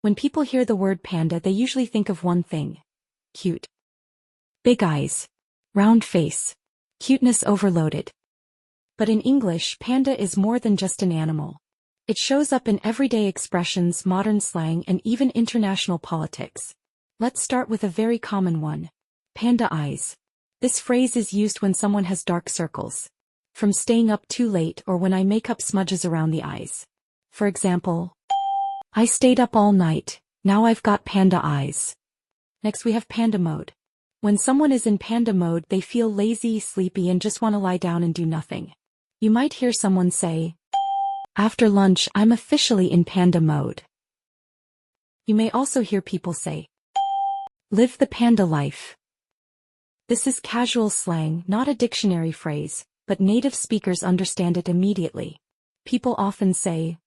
When people hear the word panda, they usually think of one thing. Cute. Big eyes. Round face. Cuteness overloaded. But in English, panda is more than just an animal. It shows up in everyday expressions, modern slang, and even international politics. Let's start with a very common one. Panda eyes. This phrase is used when someone has dark circles. From staying up too late or when eye makeup smudges around the eyes. For example, I stayed up all night, now I've got panda eyes. Next we have panda mode. When someone is in panda mode, they feel lazy, sleepy, and just want to lie down and do nothing. You might hear someone say, after lunch, I'm officially in panda mode. You may also hear people say, live the panda life. This is casual slang, not a dictionary phrase, but native speakers understand it immediately. People often say,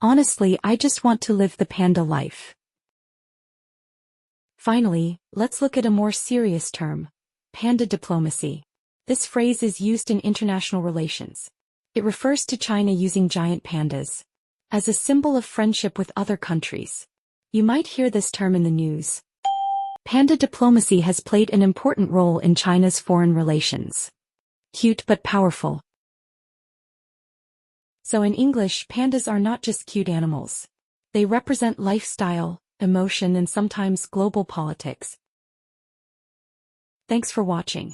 honestly, I just want to live the panda life. Finally, let's look at a more serious term, panda diplomacy. This phrase is used in international relations. It refers to China using giant pandas as a symbol of friendship with other countries. You might hear this term in the news. Panda diplomacy has played an important role in China's foreign relations. Cute but powerful. So in English, pandas are not just cute animals. They represent lifestyle, emotion, and sometimes global politics. Thanks for watching.